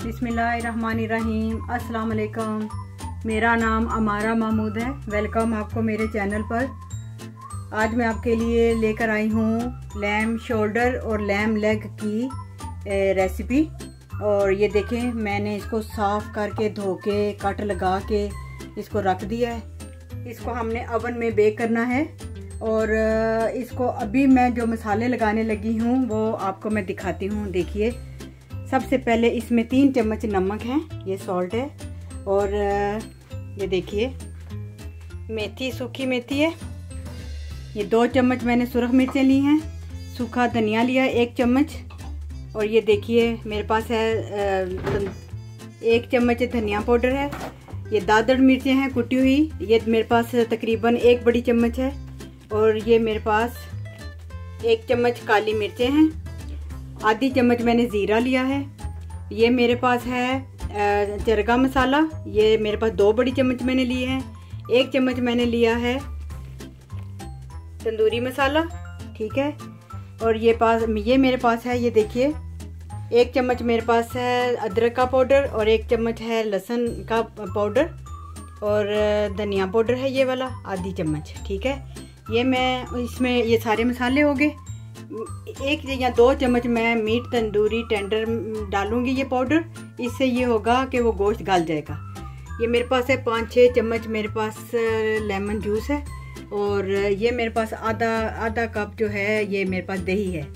बिस्मिल्लाहिर्रहमानिर्रहीम। अस्सलाम वालेकुम। मेरा नाम अमारा महमूद है। वेलकम आपको मेरे चैनल पर। आज मैं आपके लिए लेकर आई हूँ लैम शोल्डर और लैम लेग की रेसिपी। और ये देखें, मैंने इसको साफ़ करके धो के कट लगा के इसको रख दिया है। इसको हमने ओवन में बेक करना है। और इसको अभी मैं जो मसाले लगाने लगी हूँ वो आपको मैं दिखाती हूँ। देखिए, सबसे पहले इसमें 3 चम्मच नमक है, ये सॉल्ट है। और ये देखिए मेथी, सूखी मेथी है। ये 2 चम्मच मैंने सुरख मिर्चें ली हैं। सूखा धनिया लिया 1 चम्मच। और ये देखिए मेरे पास है 1 चम्मच धनिया पाउडर है। ये दादड़ मिर्चें हैं कुटी हुई, ये मेरे पास तकरीबन 1 बड़ी चम्मच है। और ये मेरे पास 1 चम्मच काली मिर्चें हैं। आधी चम्मच मैंने ज़ीरा लिया है। ये मेरे पास है चरगा मसाला, ये मेरे पास 2 बड़ी चम्मच मैंने लिए हैं। 1 चम्मच मैंने लिया है तंदूरी मसाला, ठीक है। और ये मेरे पास है, ये देखिए 1 चम्मच मेरे पास है अदरक का पाउडर और 1 चम्मच है लहसुन का पाउडर। और धनिया पाउडर है ये वाला आधी चम्मच, ठीक है। ये मैं इसमें ये सारे मसाले हो गए। 1 या 2 चम्मच मैं मीट तंदूरी टेंडर डालूंगी ये पाउडर। इससे ये होगा कि वो गोश्त गल जाएगा। ये मेरे पास है 5-6 चम्मच मेरे पास लेमन जूस है। और ये मेरे पास आधा कप जो है ये मेरे पास दही है।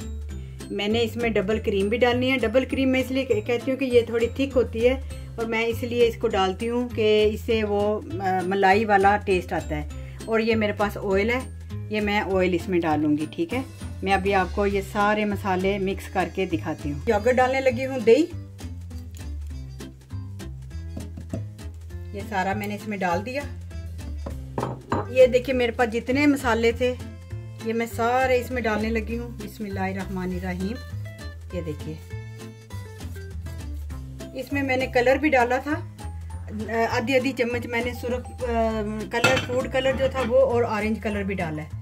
मैंने इसमें डबल क्रीम भी डालनी है। डबल क्रीम मैं इसलिए कहती हूँ कि ये थोड़ी थिक होती है और मैं इसलिए इसको डालती हूँ कि इससे वो मलाई वाला टेस्ट आता है। और ये मेरे पास ऑयल है, ये मैं ऑयल इसमें डालूंगी, ठीक है। मैं अभी आपको ये सारे मसाले मिक्स करके दिखाती हूँ। योगर्ट डालने लगी हूँ, दही, ये सारा मैंने इसमें डाल दिया। ये देखिए मेरे पास जितने मसाले थे ये मैं सारे इसमें डालने लगी हूँ। बिस्मिल्लाहिर्रहमानिर्रहीम। ये देखिए, इसमें मैंने कलर भी डाला था, आधी चम्मच मैंने सुरख कलर, फूड कलर जो था वो, और ऑरेंज कलर भी डाला है।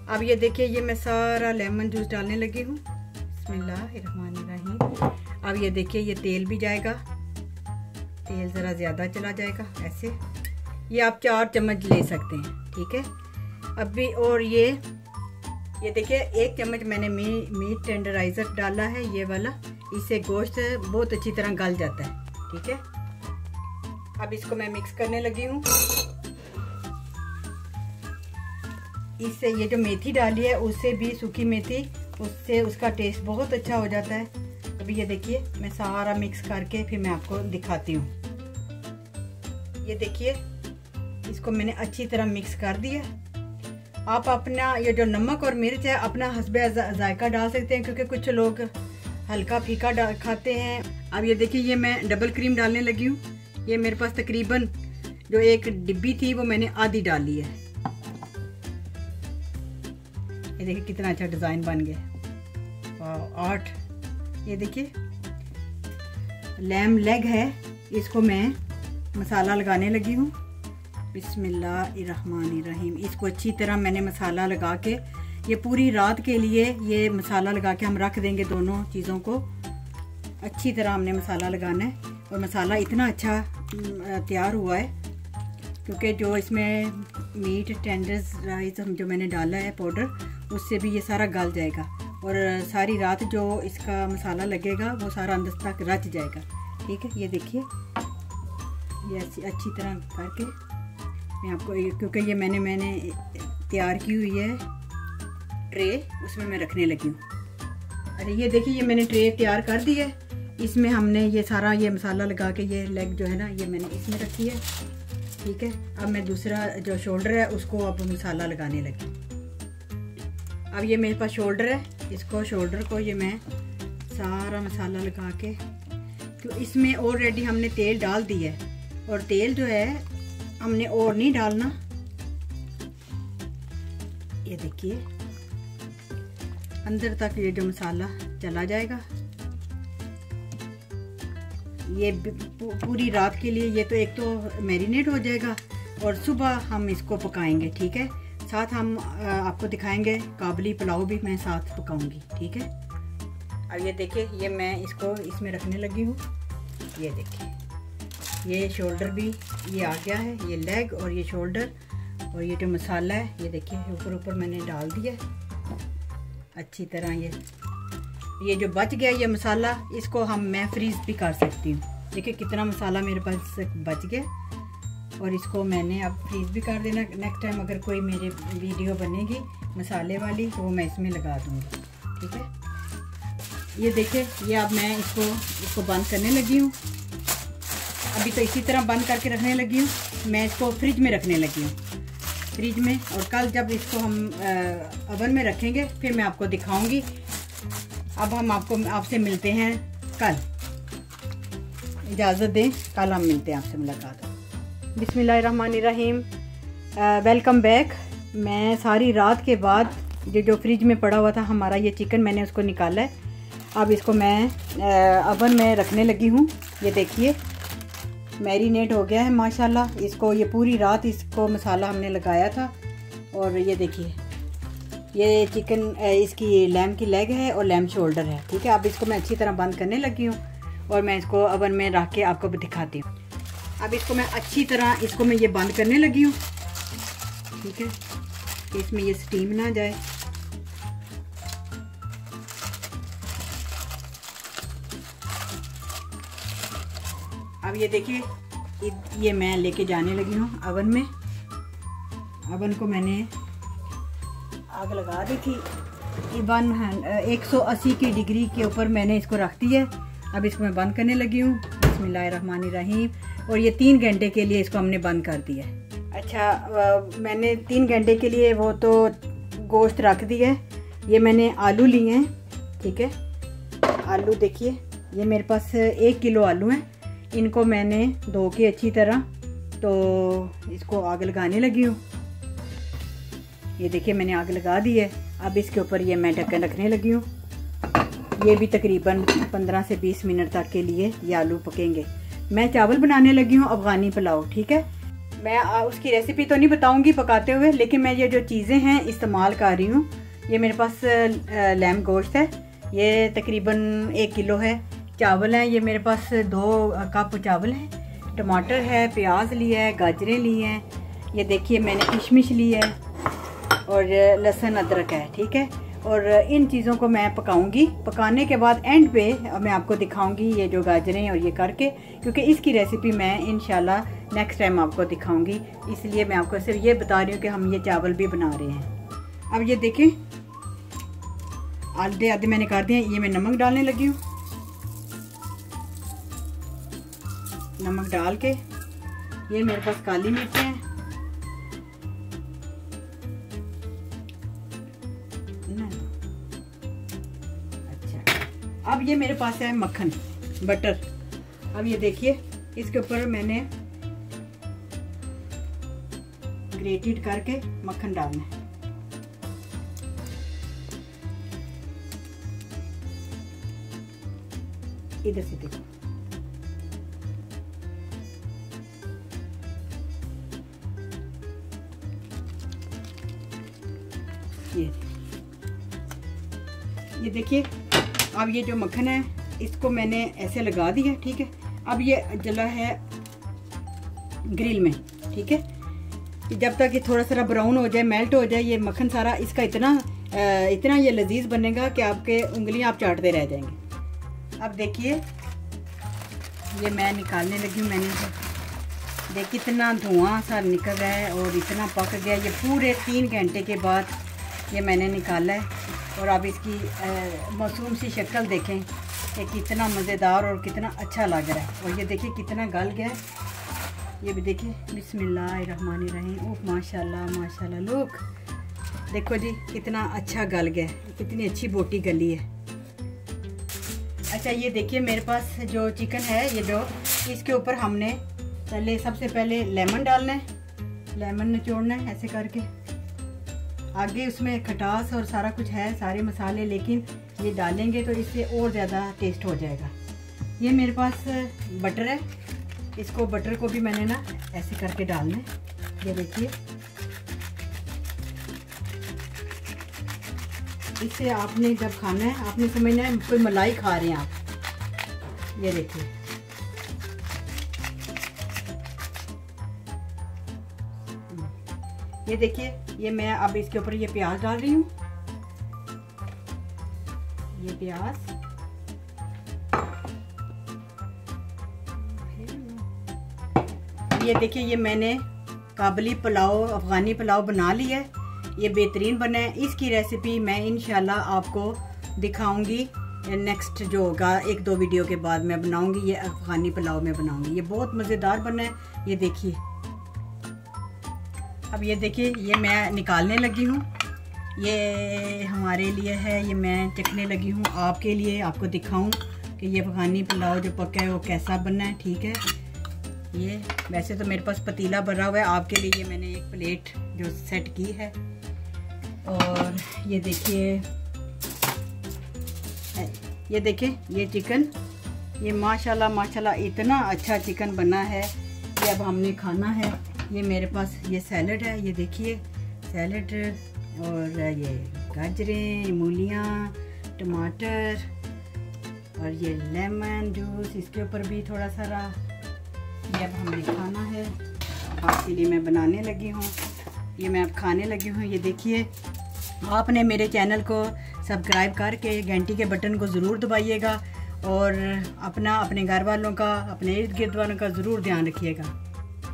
अब ये देखिए, ये मैं सारा लेमन जूस डालने लगी हूँ। बिस्मिल्लाहिर्रहमानिर्रहीम। अब ये देखिए, ये तेल भी जाएगा, तेल ज़रा ज़्यादा चला जाएगा ऐसे। ये आप 4 चम्मच ले सकते हैं, ठीक है। अभी और ये देखिए 1 चम्मच मैंने मीट टेंडराइजर डाला है, ये वाला। इससे गोश्त बहुत अच्छी तरह गल जाता है, ठीक है। अब इसको मैं मिक्स करने लगी हूँ। इससे ये जो मेथी डाली है उससे भी, सूखी मेथी, उससे उसका टेस्ट बहुत अच्छा हो जाता है। अभी ये देखिए मैं सारा मिक्स करके फिर मैं आपको दिखाती हूँ। ये देखिए, इसको मैंने अच्छी तरह मिक्स कर दिया। आप अपना ये जो नमक और मिर्च है अपना हस्बे जायका डाल सकते हैं, क्योंकि कुछ लोग हल्का फीका खाते हैं। अब ये देखिए, ये मैं डबल क्रीम डालने लगी हूँ। ये मेरे पास तकरीबन जो 1 डिब्बी थी वो मैंने आधी डाली है। ये देखिए कितना अच्छा डिज़ाइन बन गया। 8 ये देखिए लैम लेग है, इसको मैं मसाला लगाने लगी हूँ। बिस्मिल्लाहिर्रहमानिर्रहीम। इसको अच्छी तरह मैंने मसाला लगा के, ये पूरी रात के लिए ये मसाला लगा के हम रख देंगे। दोनों चीज़ों को अच्छी तरह हमने मसाला लगाना है। और मसाला इतना अच्छा तैयार हुआ है क्योंकि जो इसमें मीट टेंडराइजर जो मैंने डाला है पाउडर, उससे भी ये सारा गल जाएगा। और सारी रात जो इसका मसाला लगेगा वो सारा अंदर तक रच जाएगा। ठीक है, ये देखिए, ये अच्छी तरह करके मैं आपको, क्योंकि ये मैंने तैयार की हुई है ट्रे, उसमें मैं रखने लगी हूँ। अरे ये देखिए, ये मैंने ट्रे तैयार कर दी है। इसमें हमने ये सारा ये मसाला लगा के, ये लेग जो है ना, ये मैंने इसमें रखी है। ठीक है, अब मैं दूसरा जो शोल्डर है उसको अब मसाला लगाने लगी। अब ये मेरे पास शोल्डर है, इसको शोल्डर को ये मैं सारा मसाला लगा के, तो इसमें ऑलरेडी हमने तेल डाल दिया है, और तेल जो है हमने और नहीं डालना। ये देखिए, अंदर तक ये जो मसाला चला जाएगा। ये पूरी रात के लिए ये तो एक तो मैरिनेट हो जाएगा, और सुबह हम इसको पकाएंगे। ठीक है, साथ हम आपको दिखाएंगे काबुली पुलाव भी मैं साथ पकाऊंगी। ठीक है, अब ये देखिए, ये मैं इसको इसमें रखने लगी हूँ। ये देखिए, ये शोल्डर भी ये आ गया है, ये लेग और ये शोल्डर, और ये जो मसाला है ये देखिए ऊपर ऊपर मैंने डाल दिया है अच्छी तरह। ये जो बच गया ये मसाला, इसको मैं फ्रीज भी कर सकती हूँ। देखिए कितना मसाला मेरे पास बच गया, और इसको मैंने अब फ्रीज भी कर देना। नेक्स्ट टाइम अगर कोई मेरी वीडियो बनेगी मसाले वाली तो वो मैं इसमें लगा दूँगी। ठीक है, ये देखिए, ये अब मैं इसको बंद करने लगी हूँ। अभी तो इसी तरह बंद करके रखने लगी हूँ। मैं इसको फ्रिज में रखने लगी हूँ, फ्रिज में, और कल जब इसको हम ओवन में रखेंगे फिर मैं आपको दिखाऊंगी। अब हम आपसे मिलते हैं कल। इजाज़त दें, कल हम मिलते हैं, आपसे मुलाकात। बिस्मिल्लाहिर्रहमानिर्रहीम, वेलकम बैक। मैं सारी रात के बाद जो फ्रिज में पड़ा हुआ था हमारा ये चिकन, मैंने उसको निकाला है। अब इसको मैं ओवन में रखने लगी हूँ। ये देखिए, मैरिनेट हो गया है माशाल्लाह। इसको ये पूरी रात इसको मसाला हमने लगाया था, और ये देखिए, ये चिकन इसकी लैम की लेग है और लैम शोल्डर है। ठीक है, अब इसको मैं अच्छी तरह बंद करने लगी हूँ, और मैं इसको ओवन में रख के आपको भी दिखाती हूँ। अब इसको मैं अच्छी तरह मैं ये बंद करने लगी हूँ। ठीक है, कि इसमें ये स्टीम ना जाए। अब ये देखिए, ये मैं लेके जाने लगी हूँ ओवन में। ओवन को मैंने आग लगा दी थी, 180 की डिग्री के ऊपर मैंने इसको रख दी है। अब इसको मैं बंद करने लगी हूँ। बिस्मिल्लाहिर्रहमानिर्रहीम। और ये 3 घंटे के लिए इसको हमने बंद कर दिया है। अच्छा, मैंने 3 घंटे के लिए वो तो गोश्त रख दिया है। ये मैंने आलू लिए हैं। ठीक है, आलू देखिए, ये मेरे पास 1 किलो आलू हैं। इनको मैंने धो के अच्छी तरह, तो इसको आग लगाने लगी हूँ। ये देखिए, मैंने आग लगा दी है। अब इसके ऊपर ये मैं ढक्कन रखने लगी हूँ। ये भी तकरीबन 15 से 20 मिनट तक के लिए ये आलू पकेंगे। मैं चावल बनाने लगी हूँ अफ़गानी पुलाव। ठीक है, मैं उसकी रेसिपी तो नहीं बताऊँगी पकाते हुए, लेकिन मैं ये जो चीज़ें हैं इस्तेमाल कर रही हूँ। ये मेरे पास लैम गोश्त है, ये तकरीबन 1 किलो है। चावल हैं, ये मेरे पास 2 कप चावल हैं। टमाटर है, प्याज लिया है, गाजरें ली हैं। ये देखिए, मैंने किशमिश ली है, और लहसुन अदरक है। ठीक है, और इन चीज़ों को मैं पकाऊंगी। पकाने के बाद एंड पे मैं आपको दिखाऊंगी ये जो गाजरें और ये करके, क्योंकि इसकी रेसिपी मैं इंशाल्लाह नेक्स्ट टाइम आपको दिखाऊंगी। इसलिए मैं आपको सिर्फ ये बता रही हूँ कि हम ये चावल भी बना रहे हैं। अब ये देखें, आधे आधे मैंने कर दिए। ये मैं नमक डालने लगी हूँ। नमक डाल के, ये मेरे पास काली मिर्च है, अच्छा। अब ये मेरे पास है मक्खन, बटर। अब ये देखिए, इसके ऊपर मैंने ग्रेटेड करके मक्खन डालना है। इधर से देखो, ये देखिए। अब ये जो मक्खन है इसको मैंने ऐसे लगा दिया। ठीक है, अब ये जला है ग्रिल में। ठीक है, जब तक ये थोड़ा सा ब्राउन हो जाए, मेल्ट हो जाए ये मक्खन सारा, इसका इतना इतना ये लजीज बनेगा कि आपके उंगलियां आप चाटते रह जाएंगे। अब देखिए ये मैं निकालने लगी हूँ। मैंने देखिए कितना धुआं सा निकल रहा है और इतना पक गया। ये पूरे 3 घंटे के बाद ये मैंने निकाला है और आप इसकी मासूम सी शक्ल देखें कि कितना मज़ेदार और कितना अच्छा लग रहा है। और ये देखिए कितना गल गया है। ये भी देखिए बिस्मिल्लाहिर्रहमानिर्रहीम। ओह माशाल्लाह माशाल्लाह, लोग देखो जी कितना अच्छा गल गया, कितनी अच्छी बोटी गली है। अच्छा ये देखिए मेरे पास जो चिकन है, ये जो इसके ऊपर हमने सबसे पहले लेमन डालना है, लेमन निचोड़ना है ऐसे करके। आगे उसमें खटास और सारा कुछ है, सारे मसाले, लेकिन ये डालेंगे तो इससे और ज़्यादा टेस्ट हो जाएगा। ये मेरे पास बटर है, इसको बटर को भी मैंने ना ऐसे करके डालना है। ये देखिए इससे आपने जब खाना है आपने समझना है कोई मलाई खा रहे हैं आप। ये देखिए ये देखिए ये मैं अब इसके ऊपर ये प्याज डाल रही हूँ। ये प्याज ये देखिए ये मैंने काबली पुलाव, अफ़गानी पुलाव बना लिया है। ये बेहतरीन बना है। इसकी रेसिपी मैं इंशाल्लाह आपको दिखाऊंगी नेक्स्ट जो होगा 1-2 वीडियो के बाद मैं बनाऊंगी। ये अफ़गानी पुलाव में बनाऊंगी। ये बहुत मज़ेदार बना है। ये देखिए अब ये देखिए ये मैं निकालने लगी हूँ। ये हमारे लिए है, ये मैं चखने लगी हूँ आपके लिए, आपको दिखाऊं कि ये अफ़गानी पुलाव जो पका है वो कैसा बनना है। ठीक है, ये वैसे तो मेरे पास पतीला भरा हुआ है, आपके लिए ये मैंने एक प्लेट जो सेट की है। और ये देखिए ये चिकन, ये माशाल्लाह माशाल्लाह इतना अच्छा चिकन बना है। ये अब हमने खाना है। ये मेरे पास ये सैलड है, ये देखिए सैलड, और ये गाजरें, मूलियाँ, टमाटर और ये लेमन जूस इसके ऊपर भी थोड़ा सारा। ये अब हमने खाना है, आपके लिए मैं बनाने लगी हूँ। ये मैं अब खाने लगी हूँ। ये देखिए आपने मेरे चैनल को सब्सक्राइब करके घंटी के बटन को ज़रूर दबाइएगा और अपने घर वालों का, अपने इर्द गिर्द वालों का ज़रूर ध्यान रखिएगा।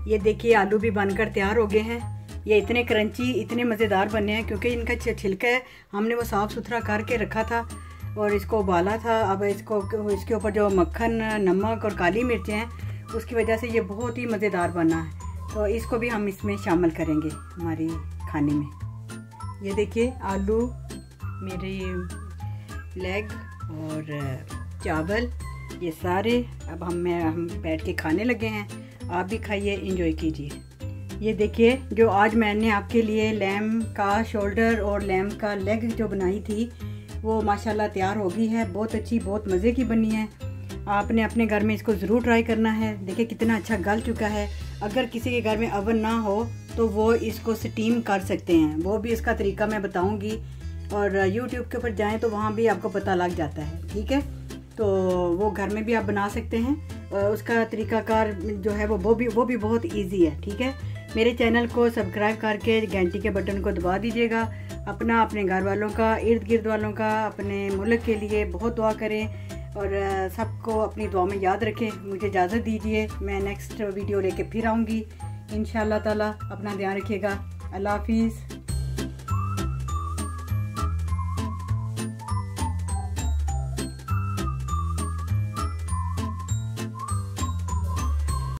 ये देखिए आलू भी बनकर तैयार हो गए हैं। ये इतने क्रंची, इतने मज़ेदार बने हैं क्योंकि इनका छिलका है हमने वो साफ़ सुथरा करके रखा था और इसको उबाला था। अब इसके ऊपर जो मक्खन, नमक और काली मिर्चें हैं उसकी वजह से ये बहुत ही मज़ेदार बना है। तो इसको भी हम इसमें शामिल करेंगे हमारी खाने में। ये देखिए आलू, मेरे लेग और चावल, ये सारे अब हम बैठ के खाने लगे हैं। आप भी खाइए, एंजॉय कीजिए। ये देखिए जो आज मैंने आपके लिए लैम का शोल्डर और लैम का लेग जो बनाई थी वो माशाल्लाह तैयार हो गई है। बहुत अच्छी, बहुत मज़े की बनी है। आपने अपने घर में इसको ज़रूर ट्राई करना है। देखिए कितना अच्छा गल चुका है। अगर किसी के घर में ओवन ना हो तो वो इसको स्टीम कर सकते हैं, वो भी इसका तरीका मैं बताऊंगी। और YouTube के ऊपर जाएं तो वहाँ भी आपको पता लग जाता है। ठीक है, तो वो घर में भी आप बना सकते हैं। उसका तरीकाकार जो है वो भी बहुत इजी है। ठीक है, मेरे चैनल को सब्सक्राइब करके घंटी के बटन को दबा दीजिएगा। अपने घर वालों का, इर्द गिर्द वालों का, अपने मुल्क के लिए बहुत दुआ करें और सबको अपनी दुआ में याद रखें। मुझे इजाज़त दीजिए, मैं नेक्स्ट वीडियो लेके फिर आऊँगी इंशाअल्लाह ताला। अपना ध्यान रखिएगा। अल्लाह हाफिज़।